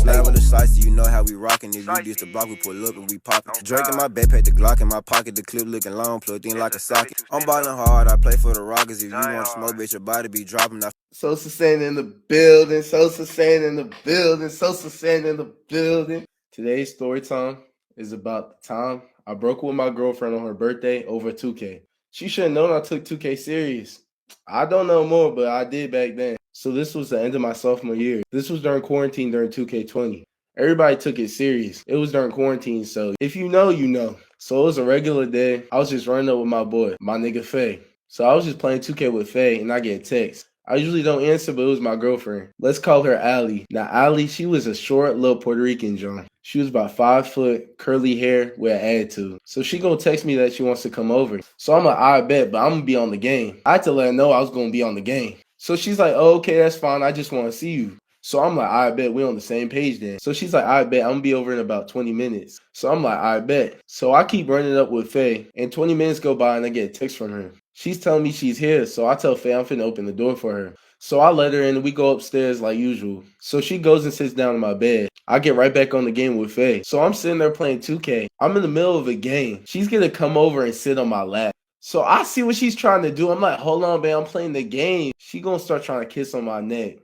Slab with a slice, you know how we rockin'. If you diss the block, we pull up and we poppin'. Drake in my backpack, the Glock in my pocket, the clip looking long, plugged in like a socket. I'm ballin' hard, I play for the Rockets. If you want smoke, bitch, your body be dropping. Sosa saying in the building, Sosa saying in the building, Sosa saying in the building. Today's story time is about the time I broke with my girlfriend on her birthday over 2K. She should have known I took 2K serious. I don't know more, but I did back then. So this was the end of my sophomore year. This was during quarantine during 2K20. Everybody took it serious. It was during quarantine, so if you know, you know. So it was a regular day. I was just running up with my boy, my nigga Faye. So I was just playing 2K with Faye, and I get a text. I usually don't answer, but it was my girlfriend. Let's call her Allie. Now, Allie, she was a short little Puerto Rican John. She was about 5 foot, curly hair with an attitude. So she gonna text me that she wants to come over. So I'm like, I bet, but I'm gonna be on the game. I had to let her know I was gonna be on the game. So she's like, oh, okay, that's fine. I just want to see you. So I'm like, I bet we on the same page then. So she's like, I bet I'm gonna be over in about 20 minutes. So I'm like, I bet. So I keep running up with Faye, and 20 minutes go by and I get a text from her. She's telling me she's here, so I tell Faye I'm finna open the door for her. So I let her in and we go upstairs like usual. So she goes and sits down in my bed. I get right back on the game with Faye. So I'm sitting there playing 2K. I'm in the middle of a game. She's gonna come over and sit on my lap. So I see what she's trying to do. I'm like, hold on, babe, I'm playing the game. She gonna start trying to kiss on my neck.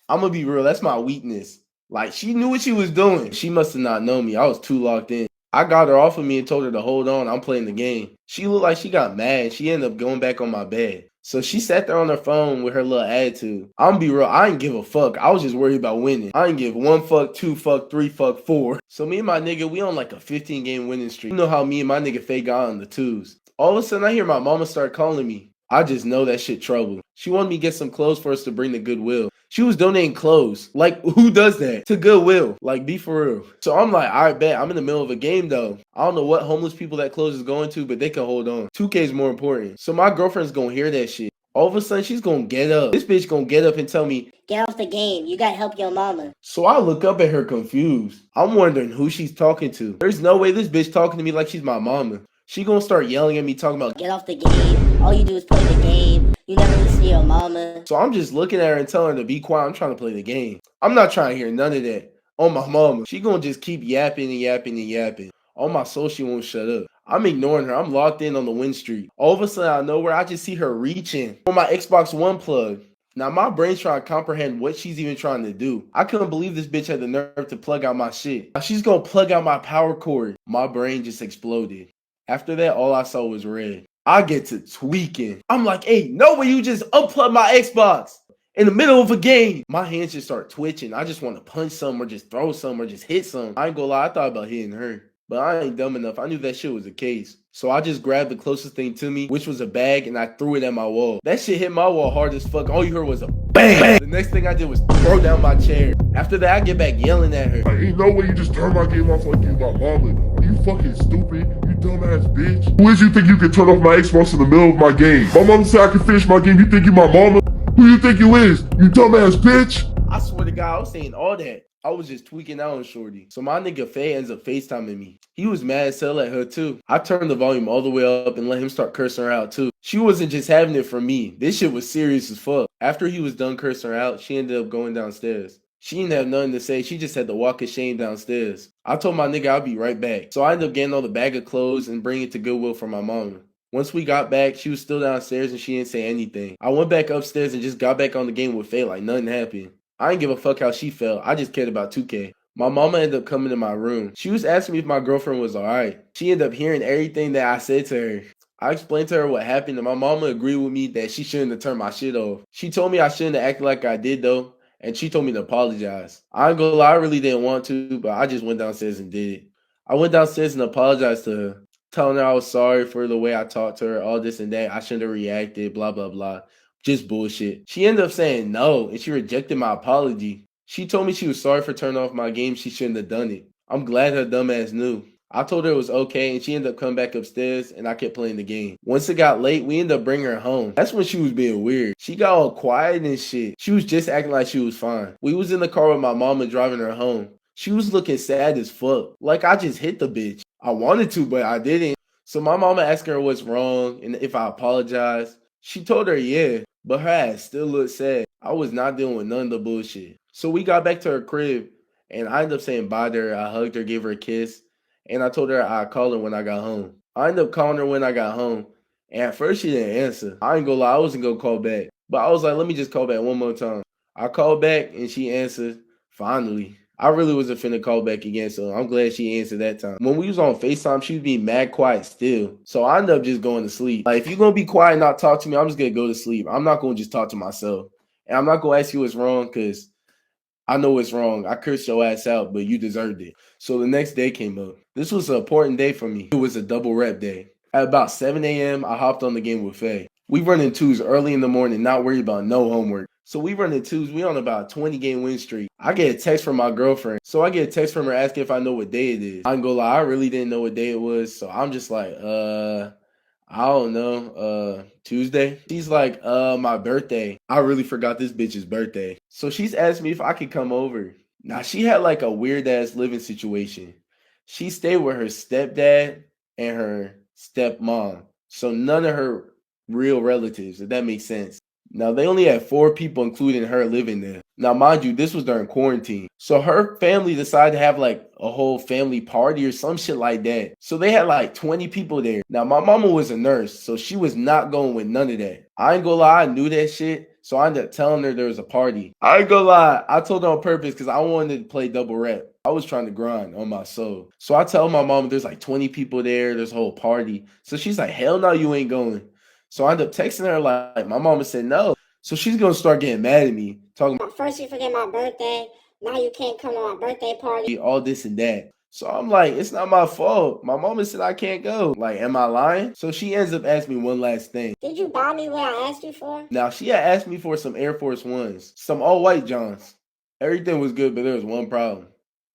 I'm gonna be real, that's my weakness. Like, she knew what she was doing. She must have not known me. I was too locked in. I got her off of me and told her to hold on. I'm playing the game. She looked like she got mad. She ended up going back on my bed. So she sat there on her phone with her little attitude. I'm gonna be real, I ain't give a fuck. I was just worried about winning. I ain't give 1 fuck, 2 fuck, 3 fuck, 4. So me and my nigga, we on like a 15 game winning streak. You know how me and my nigga Faye got on the twos. All of a sudden I hear my mama start calling me. I just know that shit trouble. She wanted me to get some clothes for us to bring to Goodwill. She was donating clothes. Like, who does that? To Goodwill. Like, be for real. So I'm like, I bet. I'm in the middle of a game, though. I don't know what homeless people that clothes is going to, but they can hold on. 2K is more important. So my girlfriend's gonna hear that shit. All of a sudden, she's gonna get up. This bitch gonna get up and tell me, get off the game. You gotta help your mama. so I look up at her confused. I'm wondering who she's talking to. There's no way this bitch talking to me like she's my mama. She gonna start yelling at me talking about, get off the game. All you do is play the game. You never listen to your mama. So I'm just looking at her and telling her to be quiet. I'm trying to play the game. I'm not trying to hear none of that. On my mama. She gonna just keep yapping and yapping and yapping. On my soul, she won't shut up. I'm ignoring her. I'm locked in on the win streak. All of a sudden, out of nowhere, I just see her reaching for my Xbox One plug. Now, my brain's trying to comprehend what she's even trying to do. I couldn't believe this bitch had the nerve to plug out my shit. Now, she's gonna plug out my power cord. My brain just exploded. After that, all I saw was red. I get to tweaking. I'm like, hey, no way you just unplug my Xbox in the middle of a game. My hands just start twitching. I just want to punch some or just throw some or just hit some. I ain't gonna lie, I thought about hitting her. But I ain't dumb enough. I knew that shit was the case. So I just grabbed the closest thing to me, which was a bag, and I threw it at my wall. That shit hit my wall hard as fuck. All you heard was a bang. The next thing I did was throw down my chair. After that, I get back yelling at her. Like, ain't no way you just turn my game off like you my mama. You fucking stupid. You dumbass bitch. Who is you think you can turn off my Xbox in the middle of my game? My mama said I can finish my game. You think you my mama? Who you think you is? You dumbass bitch. I swear to God, I was saying all that. I was just tweaking out on Shorty. So my nigga Faye ends up FaceTiming me. He was mad as hell at her too. I turned the volume all the way up and let him start cursing her out too. She wasn't just having it from me. This shit was serious as fuck. After he was done cursing her out, she ended up going downstairs. She didn't have nothing to say. She just had to walk of shame downstairs. I told my nigga I'll be right back. So I ended up getting all the bag of clothes and bringing it to Goodwill for my mama. Once we got back, she was still downstairs and she didn't say anything. I went back upstairs and just got back on the game with Faye like nothing happened. I didn't give a fuck how she felt. I just cared about 2K. My mama ended up coming to my room. She was asking me if my girlfriend was alright. She ended up hearing everything that I said to her. I explained to her what happened and my mama agreed with me that she shouldn't have turned my shit off. She told me I shouldn't have acted like I did though, and she told me to apologize. I ain't gonna lie, I really didn't want to, but I just went downstairs and did it. I went downstairs and apologized to her, telling her I was sorry for the way I talked to her, all this and that. I shouldn't have reacted, blah, blah, blah. Just bullshit. She ended up saying no, and she rejected my apology. She told me she was sorry for turning off my game. She shouldn't have done it. I'm glad her dumb ass knew. I told her it was okay, and she ended up coming back upstairs, and I kept playing the game. Once it got late, we ended up bringing her home. That's when she was being weird. She got all quiet and shit. She was just acting like she was fine. We was in the car with my mama driving her home. She was looking sad as fuck. Like I just hit the bitch. I wanted to, but I didn't. So my mama asking her what's wrong and if I apologized. She told her yeah, but her ass still looked sad. I was not dealing with none of the bullshit. So we got back to her crib. And I ended up saying bye to her. I hugged her, gave her a kiss, and I told her I'd call her when I got home. I ended up calling her when I got home, and at first she didn't answer. I ain't gonna lie, I wasn't gonna call back, but I was like, let me just call back one more time. I called back and she answered, finally. I really wasn't finna call back again, so I'm glad she answered that time. When we was on FaceTime, she was being mad quiet still. So I ended up just going to sleep. Like, if you're gonna be quiet and not talk to me, I'm just gonna go to sleep. I'm not gonna just talk to myself. And I'm not gonna ask you what's wrong, because I know what's wrong. I cursed your ass out, but you deserved it. So the next day came up. This was an important day for me. It was a double rep day. At about 7 a.m., I hopped on the game with Faye. We run in twos early in the morning, not worried about no homework. So we run in twos. We on about a 20-game win streak. I get a text from my girlfriend. So I get a text from her asking if I know what day it is. I ain't gonna lie, I really didn't know what day it was. So I'm just like, I don't know, Tuesday. She's like, my birthday. I really forgot this bitch's birthday. So she's asked me if I could come over. Now, she had like a weird ass living situation. She stayed with her stepdad and her stepmom. So none of her real relatives, if that makes sense. Now, they only had 4 people, including her, living there. Now, mind you, this was during quarantine. So her family decided to have like a whole family party or some shit like that. So they had like 20 people there. Now, my mama was a nurse, so she was not going with none of that. I ain't gonna lie, I knew that shit. So I ended up telling her there was a party. I ain't gonna lie, I told her on purpose because I wanted to play double rep. I was trying to grind on my soul. So I tell my mom there's like 20 people there, there's a whole party. So she's like, hell no, you ain't going. So I ended up texting her like my mama said no. So she's gonna start getting mad at me, talking about First you forget my birthday, now you can't come to my birthday party. all this and that. So I'm like, it's not my fault. My mama said I can't go. Like, am I lying? So she ends up asking me one last thing. Did you buy me what I asked you for? Now, she had asked me for some Air Force Ones, some all-white Johns. Everything was good, but there was one problem.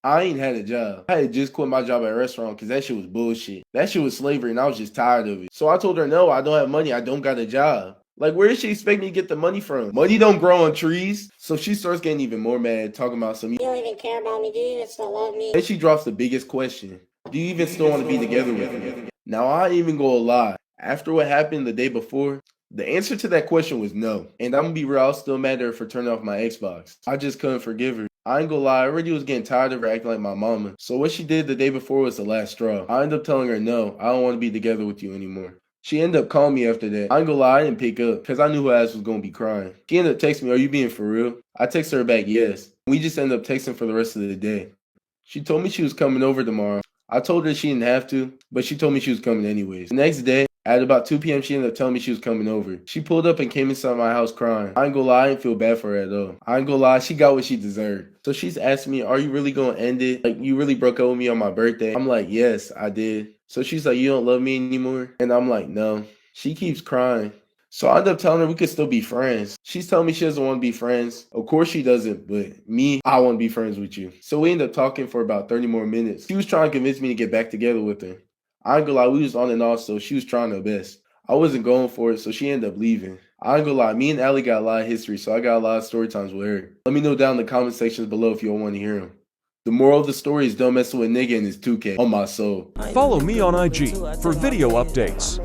I ain't had a job. I had just quit my job at a restaurant because that shit was bullshit. That shit was slavery, and I was just tired of it. So I told her, no, I don't have money. I don't got a job. Like, where does she expect me to get the money from? Money don't grow on trees. So she starts getting even more mad, talking about some... You don't even care about me, do you even still love me? Then she drops the biggest question. Do you even still want to be together with me? Now, I ain't even gonna lie. After what happened the day before, the answer to that question was no. And I'm gonna be real, I was still mad at her for turning off my Xbox. I just couldn't forgive her. I ain't gonna lie, I already was getting tired of her acting like my mama. So what she did the day before was the last straw. I ended up telling her, no, I don't want to be together with you anymore. She ended up calling me after that. I ain't gonna lie, I didn't pick up because I knew her ass was gonna be crying. She ended up texting me, are you being for real? I texted her back, yes. We just ended up texting for the rest of the day. She told me she was coming over tomorrow. I told her she didn't have to, but she told me she was coming anyways. The next day, at about 2 p.m., she ended up telling me she was coming over. She pulled up and came inside my house crying. I ain't gonna lie, I didn't feel bad for her at all. I ain't gonna lie, she got what she deserved. So she's asking me, are you really gonna end it? Like, you really broke up with me on my birthday? I'm like, yes, I did. So she's like, you don't love me anymore? And I'm like, no. She keeps crying. So I ended up telling her we could still be friends. She's telling me she doesn't want to be friends. Of course she doesn't, but me, I want to be friends with you. So we ended up talking for about 30 more minutes. She was trying to convince me to get back together with her. I ain't gonna lie, we was on and off, so she was trying her best. I wasn't going for it, so she ended up leaving. I ain't gonna lie, me and Allie got a lot of history, so I got a lot of story times with her. Let me know down in the comment sections below if you all want to hear them. The moral of the story is don't mess with a nigga and his 2K on my soul. Follow me on IG for video updates.